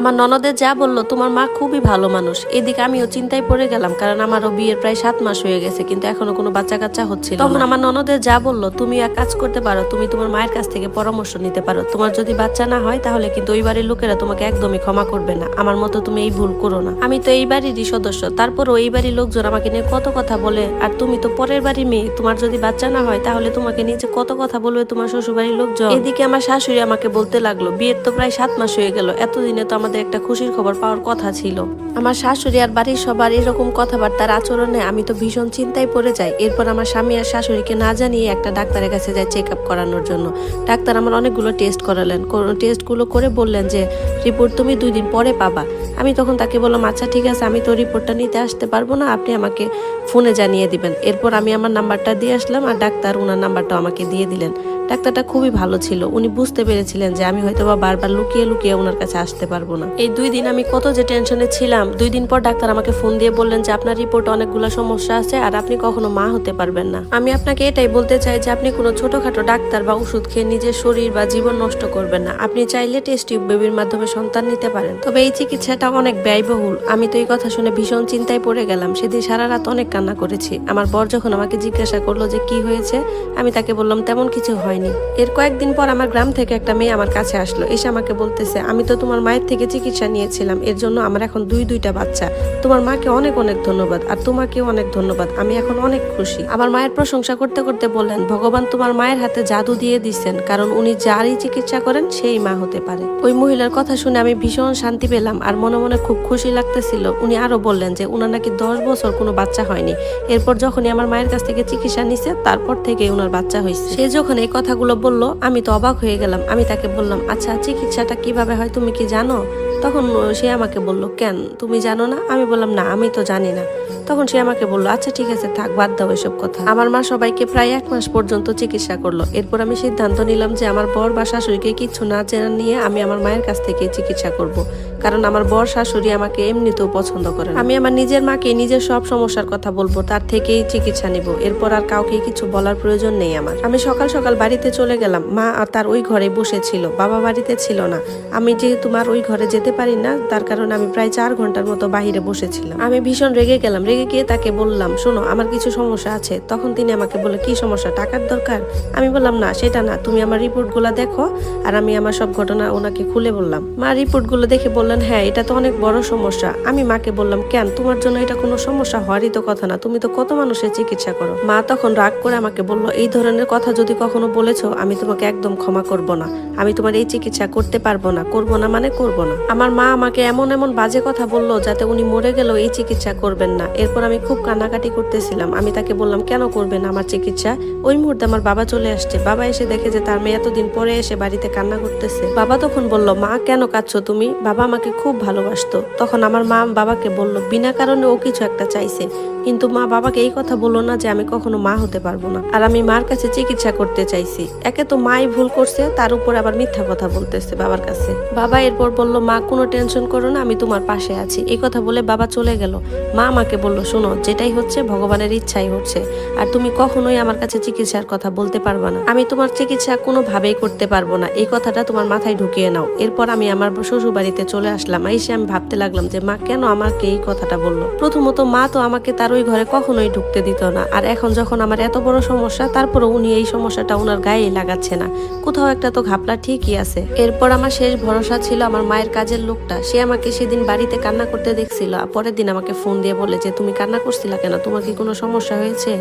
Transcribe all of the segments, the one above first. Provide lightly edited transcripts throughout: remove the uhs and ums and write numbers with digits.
আমার ননদের যা বললো তোমার মা খুবই ভালো মানুষ। এদিকে আমিও চিন্তায় পড়ে গেলাম, কারণ আমারও বিয়ের প্রায় 7 মাস হয়ে গেছে, কিন্তু এখনো কোনো বাচ্চা কাচ্চা হচ্ছিল না। তখন আমার ননদের যা বললো, তুমি এক কাজ করতে পারো, তুমি তোমার মায়ের কাছ থেকে পরামর্শ নিতে পারো। তোমার যদি বাচ্চা না হয় তাহলে কিন্তু ওই বাড়ির লোকেরা তোমাকে একদমই ক্ষমা করবে না। আমার মতো তুমি এই ভুল করো না। আমি তো এই বাড়িরই সদস্য, তারপরও এই বাড়ির লোকজন আমাকে নিয়ে কত কথা বলে, আর তুমি তো পরের বাড়ির মেয়ে। তোমার যদি বাচ্চা না হয় তাহলে তোমাকে নিচে কত কথা বলবে তোমার শ্বশুর বাড়ির লোকজন। এদিকে আমার শাশুড়ি আমাকে বলতে লাগলো, বিয়ের তো প্রায় 7 মাস হয়ে গেল, এতদিনে তো আমাদের একটা খুশির খবর পাওয়ার কথা ছিল। আমার শাশুড়ি আর বাড়ির সবার এরকম কথাবার্তার আচরণে আমি তো ভীষণ চিন্তায় পড়ে যাই। এরপর আমার স্বামী আর শাশুড়িকে না জানিয়ে একটা ডাক্তারের কাছে যাই চেক আপ করানোর জন্য। ডাক্তার আমার অনেকগুলো টেস্ট করালেন। টেস্টগুলো করে বললেন যে রিপোর্ট তুমি 2 দিন পরে পাবা। আমি তখন তাকে বললাম, আচ্ছা ঠিক আছে, আমি তো রিপোর্টটা নিতে আসতে পারবো না, আপনি আমাকে ফোনে জানিয়ে দিবেন। এরপর আমি আমার নাম্বারটা দিয়ে আসলাম, আর ডাক্তার ওনার নাম্বারটাও আমাকে দিয়ে দিলেন। ডাক্তারটা খুবই ভালো ছিল। উনি বুঝতে পেরেছিলেন যে আমি হয়তো বা বারবার লুকিয়ে লুকিয়ে ওনার কাছে আসতে পারবো না। এই 2 দিন আমি কত যে টেনশনে ছিলাম। 2 দিন পর ডাক্তার আমাকে ফোন দিয়ে বললেন যে আপনার রিপোর্টে অনেকগুলো সমস্যা আছে, আর আপনি কখনো মা হতে পারবেন না। আমি আপনাকে এটাই বলতে চাই যে আপনি কোনো ছোটখাটো ডাক্তার বা ওষুধ খেয়ে নিজের শরীর বা জীবন নষ্ট করবেন না। আপনি চাইলে টেস্ট টিউব বেবির মাধ্যমে সন্তান নিতে পারেন, তবে এই চিকিৎসাটা অনেক ব্যয়বহুল। আমি তো এই কথা শুনে ভীষণ চিন্তায় পড়ে গেলাম। সেদিন সারা রাত অনেক কান্না করেছি। আমার বর যখন আমাকে জিজ্ঞাসা করলো যে কি হয়েছে, আমি তাকে বললাম তেমন কিছু হয়নি। এর কয়েকদিন পর আমার গ্রাম থেকে একটা মেয়ে আমার কাছে আসলো, এসে আমাকে বলতেছে, আমি তো তোমার মায়ের থেকে চিকিৎসা নিয়েছিলাম, এর জন্য আমার এখন দুইটা বাচ্চা। তোমার মাকে অনেক অনেক ধন্যবাদ, আর তোমাকেও অনেক ধন্যবাদ। আমি এখন অনেক খুশি। আমার মায়ের প্রশংসা করতে করতে বললেন, ভগবান তোমার মায়ের হাতে জাদু দিয়ে দিচ্ছেন, কারণ উনি যারই চিকিৎসা করেন সেই মা হতে পারে। ওই মহিলার কথা শুনে আমি ভীষণ শান্তি পেলাম, আর মনে মনে খুব খুশি লাগতেছিল। উনি আরো বললেন যে উনার নাকি 10 বছর কোনো বাচ্চা হয়নি। এরপর যখনই আমার মায়ের কাছ থেকে চিকিৎসা নিছে, তারপর থেকে উনার বাচ্চা হয়েছে। সে যখন এই কথাগুলো বললো, আমি তো অবাক হয়ে গেলাম। আমি তাকে বললাম, আচ্ছা চিকিৎসাটা কিভাবে হয় তুমি কি জানো? তখন সে আমাকে বলল, কেন তুমি জানো না? আমি বললাম, না আমি তো জানি না। তখন সে আমাকে বললো, আচ্ছা ঠিক আছে থাক, বাদ দাও এসব কথা। আমার মা সবাইকে প্রায় 1 মাস পর্যন্ত চিকিৎসা করলো। এরপর আমি সিদ্ধান্ত নিলাম যে আমার বর বা শাশুড়িকে কিচ্ছু না জেনে নিয়ে আমি আমার মায়ের কাছ থেকে চিকিৎসা করব, কারণ আমার বর শাশুড়ি আমাকে এমনিতেও পছন্দ করে। আমি আমার নিজের মাকে নিজের সব সমস্যার কথা বলবো, তার থেকেই চিকিৎসা নিব। এরপর আর কাউকে কিছু বলার প্রয়োজন নেই আমার। আমি সকাল সকাল বাড়িতে চলে গেলাম। মা তার ওই ঘরে বসেছিল, বাবা বাড়িতে ছিল না। আমি যেহেতু মার ওই ঘরে যেতে পারি না, তার কারণে আমি প্রায় 4 ঘন্টার মতো বাহিরে বসেছিলাম। আমি ভীষণ রেগে গেলাম। রেগে গিয়ে তাকে বললাম, শোনো আমার কিছু সমস্যা আছে। তখন তিনি আমাকে বলল, কি সমস্যা, টাকার দরকার? আমি বললাম, না সেটা না, তুমি আমার রিপোর্টগুলো দেখো। আর আমি আমার সব ঘটনা ওনাকে খুলে বললাম। মা রিপোর্টগুলো দেখে বললেন, হ্যাঁ এটা তো অনেক বড় সমস্যা। আমি মাকে বললাম, কেন, তোমার জন্য এটা কোনো সমস্যা হওয়ারই তো কথা না, তুমি তো কত মানুষের চিকিৎসা করো। মা তখন রাগ করে আমাকে বলল, এই ধরনের কথা যদি কখনো বলেছো, আমি তোমাকে একদম ক্ষমা করব না। আমি তোমার এই চিকিৎসা করতে পারবো না। করবো না মানে করবো না। আমার মা আমাকে এমন এমন বাজে কথা বললো যাতে উনি মরে গেলেও এই চিকিৎসা করবেন না। এরপর আমি খুব কান্নাকাটি করতেছিলাম। আমি তাকে বললাম, কেন করবেন আমার চিকিৎসা? ওই মুহূর্তে আমার বাবা চলে আসছে। বাবা এসে দেখে যে তার মেয়ে এতদিন পরে এসে বাড়িতে কান্না করতেছে। বাবা তখন বলল, মা কেন কাঁদছো তুমি? বাবা আমাকে খুব ভালোবাসতো। তখন আমার মা বাবাকে বলল, বিনা কারণে ও কিছু একটা চাইছে, কিন্তু মা বাবাকে এই কথা বললো না যে আমি কখনো মা হতে পারবো না, আর আমি মার কাছে চিকিৎসা করতে চাইছি। একে তো মাই ভুল করছে, তার উপর আবার মিথ্যা কথা বলতেছে বাবার কাছে। বাবা এরপর বলল, মা কোনো টেনশন করো না, আমি তোমার পাশে আছি। এই কথা বলে বাবা চলে গেল। মা আমাকে বলল, শোনো যেটাই হচ্ছে ভগবানের ইচ্ছাই হচ্ছে, আর তুমি কখনোই আমার কাছে চিকিৎসার কথা বলতে পারবা না। আমি তোমার চিকিৎসা কোনোভাবেই করতে পারবো না, এই কথাটা তোমার মাথায় ঢুকিয়ে নাও। এরপর আমি আমার শ্বশুর বাড়িতে চলে আসলাম। এসে আমি ভাবতে লাগলাম যে মা কেন আমাকে এই কথাটা বললো। প্রথমত মা তো আমাকে তার ওই ঘরে কখনোই ঢুকতে দিত না, আর এখন যখন আমার এত বড় সমস্যা, তারপরে উনি এই সমস্যাটা উনার গায়ে লাগাচ্ছে না। কোথাও একটা তো ঘাপলা ঠিকই আছে। এরপর আমার শেষ ভরসা ছিল আমার মায়ের কাজের লোকটা। সে আমাকে সেদিন বাড়িতে কান্না করতে দেখছিল, পরের দিন আমাকে ফোন দিয়ে বলে যে তুমি কান্না করছিলা কেন, তোমার কি কোনো সমস্যা হয়েছে?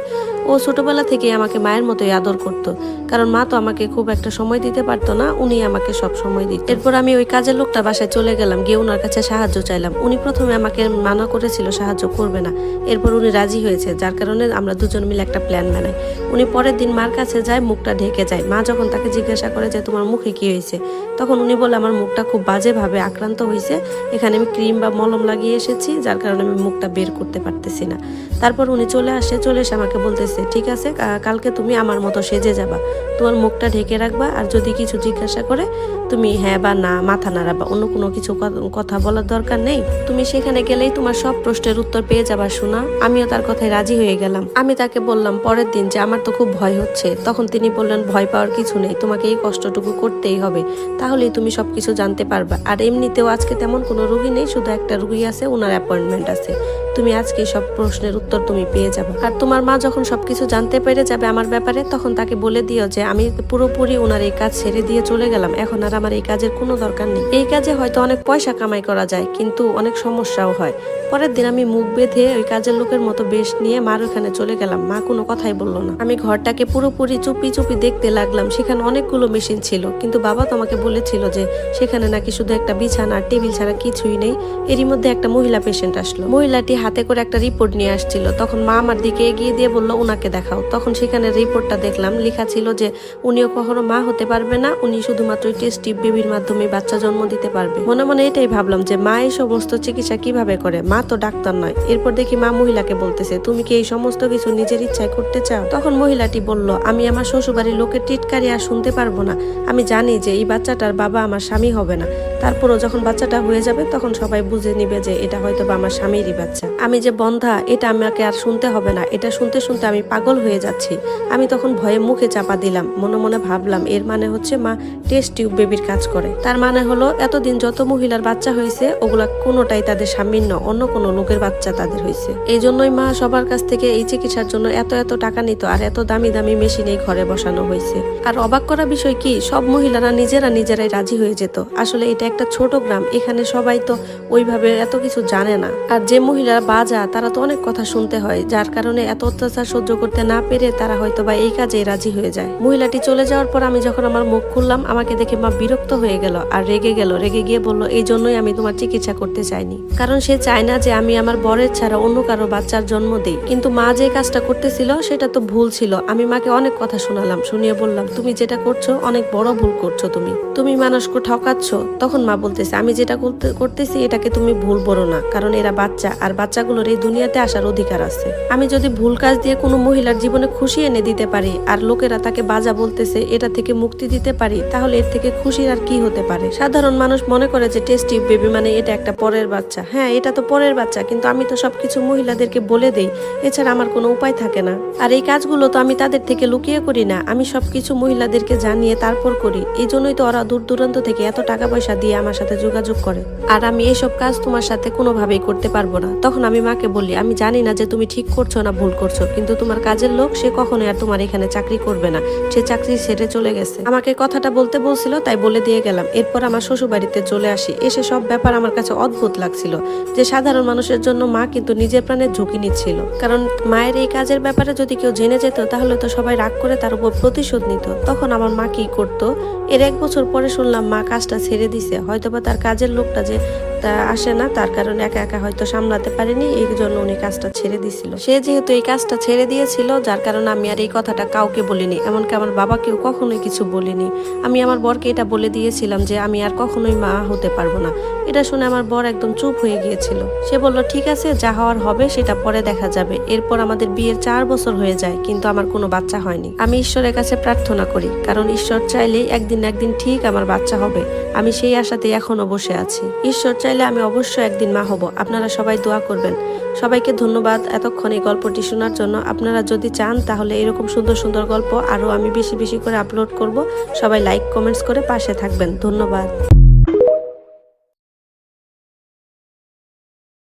ও ছোটবেলা থেকে আমাকে মায়ের মতোই আদর করতো, কারণ মা তো আমাকে খুব একটা সময় দিতে পারতো না, উনি আমাকে সব সময় দিত। এরপর আমি ওই কাজের লোকটা বাসায় চলে গেলাম, গিয়ে ওনার কাছে সাহায্য চাইলাম। উনি প্রথমে আমাকে মানা করেছিল সাহায্য করবে না, এরপর উনি রাজি হয়েছে, যার কারণে আমরা দুজন মিলে একটা প্ল্যান বানাই। উনি পরের দিন মার কাছে যায়, মুখটা ঢেকে যায়। মা যখন তাকে জিজ্ঞাসা করে যে তোমার মুখে কি হয়েছে, তখন উনি বলে আমার মুখটা খুব বাজেভাবে আক্রান্ত হয়েছে, এখানে আমি ক্রিম বা মলম লাগিয়ে এসেছি, যার কারণে আমি মুখটা বের করতে পারতেছি না। তারপর উনি চলে এসে আমাকে বলতেছে, বলতেছে ঠিক আছে, কালকে তুমি আমার মতো সেজে যাবা, তোমার মুখটা ঢেকে রাখবা, আর যদি কিছু জিজ্ঞাসা করে তুমি হ্যাঁ বা না মাথা নাড়াবা, অন্য কোনো কিছু কথা বলার দরকার নেই। তুমি সেখানে গেলেই তোমার সব প্রশ্নের উত্তর পেয়ে যাবা শোনা। আমিও তার কথায় রাজি হয়ে গেলাম। আমি তাকে বললাম পরের দিন যে আমার তো খুব ভয় হচ্ছে। তখন তিনি বললেন ভয় পাওয়ার কিছু নেই, তোমাকে এই কষ্টটুকু করতেই হবে, তাহলেই তুমি সবকিছু জানতে পারবা। আর এমনিতেও আজকে তেমন কোনো রুগী নেই, শুধু একটা রুগী আছে, ওনার অ্যাপয়েন্টমেন্ট আছে, তুমি আজকে সব প্রশ্নের উত্তর তুমি পেয়ে যাবে। আর তোমার মা যখন সবকিছু জানতে পেরে যাবে আমার ব্যাপারে, তখন তাকে বলে দিও যে আমি পুরোপুরি ওনার এই কাজ ছেড়ে দিয়ে চলে গেলাম, এখন আর আমার এই কাজের কোনো দরকার নেই। এই কাজে হয়তো অনেক পয়সা কামাই করা যায়, কিন্তু অনেক সমস্যাও হয়। পরের দিন আমি মুখ বেঁধে ওই কাজের লোকের মতো বেশ নিয়ে মার ওখানে চলে গেলাম। মা কোনো কথাই বললো না। আমি ঘরটাকে পুরোপুরি চুপি চুপি দেখতে লাগলাম। সেখানে অনেকগুলো মেশিন ছিল, কিন্তু বাবা তো আমাকে বলেছিল যে সেখানে নাকি শুধু একটা বিছানা আর টেবিল ছাড়া কিছুই নেই। এরই মধ্যে একটা মহিলা পেশেন্ট আসলো। মহিলাটি হাতে করে একটা রিপোর্ট নিয়ে আসছিল। তখন মা আমার দিকে এগিয়ে দিয়ে বললো ওনাকে দেখাও। তখন সেখানে রিপোর্টটা দেখলাম, লেখা ছিল যে উনিও কখনো মা হতে পারবে না, উনি শুধুমাত্র টেস্ট টিউব বেবির মাধ্যমে বাচ্চা জন্ম দিতে পারবে। মনে মনে এটাই ভাবলাম যে মা এই সমস্ত চিকিৎসা কিভাবে করে, মা তো ডাক্তার নয়। এরপর দেখি মা মহিলাকে বলতেছে তুমি কি এই সমস্ত কিছু নিজের ইচ্ছায় করতে চাও? তখন মহিলাটি বলল আমি আমার শ্বশুরবাড়ির লোকের টিটকারি আর শুনতে পারবো না। আমি জানি যে এই বাচ্চাটার বাবা আমার স্বামী হবে না, তারপরও যখন বাচ্চাটা হয়ে যাবে তখন সবাই বুঝে নিবে যে এটা হয়তো বা আমার স্বামীরই বাচ্চা। আমি যে বন্ধা এটা আমাকে আর শুনতে হবে না। এটা শুনতে শুনতে আমি পাগল হয়ে যাচ্ছি। আমি তখন ভয়ে মুখে চাপা দিলাম। মনে মনে ভাবলাম এর মানে হচ্ছে মা টেস্ট টিউব বেবির কাজ করে। তার মানে হলো এতদিন যত মহিলার বাচ্চা হয়েছে ওগুলা কোনোটাই তাদের স্বামীর নয়, অন্য কোনো লোকের বাচ্চা তাদের হয়েছে। এই জন্যই মা সবার কাছ থেকে এই চিকিৎসার জন্য এত এত টাকা নিত, আর এত দামি দামি মেশিন এই ঘরে বসানো হয়েছে। আর অবাক করা বিষয় কি, সব মহিলারা নিজেরাই রাজি হয়ে যেত। আসলে এটা একটা ছোট গ্রাম, এখানে সবাই তো ওইভাবে এত কিছু জানে না। আর যে মহিলারা বাজা তারা তো অনেক কথা শুনতে হয়, যার কারণে এত অত্যাচার সহ্য করতে না পেরে তারা হয়তো বা এই কাজে রাজি হয়ে যায়। মহিলাটি চলে যাওয়ার পর আমি যখন আমার মুখ খুললাম, আমাকে দেখে মা বিরক্ত হয়ে গেল আর রেগে গেল। রেগে গিয়ে বলল এই জন্যই আমি তোমার চিকিৎসা করতে চাইনি, কারণ সে চায় না যে আমি আমার বরের ছাড়া অন্য কারো বাচ্চার জন্ম দেই। কিন্তু মা যে কাজটা করতেছিল সেটা তো ভুল ছিল। আমি মাকে অনেক কথা শোনালাম, শুনিয়ে বললাম তুমি যেটা করছো অনেক বড় ভুল করছো, তুমি মানুষকে ঠকাচ্ছ। তখন মা বলতেছে আমি যেটা করতেছি এটাকে তুমি ভুল বলো না, কারণ এরা বাচ্চা, আর বাচ্চাগুলোর এই দুনিয়াতে আসার অধিকার আছে। আমি যদি ভুল কাজ দিয়ে কোনো মহিলার জীবনে খুশি এনে দিতে পারি, আর লোকেরা তাকে বাজা বলতেছে এটা থেকে মুক্তি দিতে পারি, তাহলে এর থেকে খুশির আর কি হতে পারে? সাধারণ মানুষ মনে করে যে টেস্ট টিউব বেবি মানে এটা একটা পরের বাচ্চা। হ্যাঁ এটা তো পরের বাচ্চা, কিন্তু আমি তো সবকিছু মহিলাদেরকে বলে দেই, এছাড়া আমার কোনো উপায় থাকে না। আর এই কাজগুলো তো আমি তাদের থেকে লুকিয়ে করি না, আমি সবকিছু মহিলাদেরকে জানিয়ে তারপর করি। এই জন্যই তো ওরা দূর দূরান্ত থেকে এত টাকা পয়সা দিয়ে আমার সাথে যোগাযোগ করে। আর আমি এইসব কাজ তোমার সাথে কোনোভাবেই করতে পারবো না। তখন আমি মাকে বলি আমি জানি না যে তুমি ঠিক করছো না ভুল করছো, কিন্তু তোমার কাজের লোক সে কখনোই আর তোমার এখানে চাকরি করবে না, সে চাকরি ছেড়ে চলে গেছে। আমাকে কথাটা বলতে বলছিল তাই বলে দিয়ে গেলাম। এরপর আমার শ্বশুর বাড়িতে চলে আসি। এসে সব ব্যাপার আমার কাছে অদ্ভুত লাগছিল যে সাধারণ মানুষের জন্য মা কিন্তু নিজের প্রাণের ঝুঁকি নিচ্ছিল। কারণ মায়ের এই কাজের ব্যাপারে যদি কেউ জেনে যেত তাহলে তো সবাই রাগ করে তার উপর প্রতিশোধ নিত। তখন আমার মা কি করতো, এর 1 বছর পরে শুনলাম মা কাজটা ছেড়ে দিছে। হয়তোবা তার কাজের লোকটা যে আসে না, তার কারণে একা একা হয়তো সামলাতে পারেনি, এই জন্য উনি কাজটা ছেড়ে দিছিল। সে যেহেতু এই কাজটা ছেড়ে দিয়েছিল, যার কারণে আমি আর এই কথাটা কাউকে বলিনি, এমনকি আমার বাবাকেও কখনোই কিছু বলিনি। আমি আমার বরকে এটা বলে দিয়েছিলাম যে আমি আর কখনোই মা হতে পারবো না। এটা শুনে আমার বর একদম চুপ হয়ে গিয়েছিল। সে বলল ঠিক আছে, যা হওয়ার হবে সেটা পরে দেখা যাবে। এরপর আমাদের বিয়ের 4 বছর হয়ে যায়, কিন্তু আমার কোনো বাচ্চা হয়নি। আমি ঈশ্বরের কাছে প্রার্থনা করি, কারণ ঈশ্বর চাইলেই একদিন না একদিন ঠিক আমার বাচ্চা হবে। আমি সেই আশাতে এখনো বসে আছি। ঈশ্বর চাইলে আমি অবশ্যই একদিন মা হব। আপনারা সবাই দোয়া করবেন। সবাইকে ধন্যবাদ এতক্ষণ এই গল্পটি শোনার জন্য। আপনারা যদি চান তাহলে এরকম সুন্দর সুন্দর গল্প আরো আমি বেশি বেশি করে আপলোড করব। সবাই লাইক কমেন্টস করে পাশে থাকবেন। ধন্যবাদ।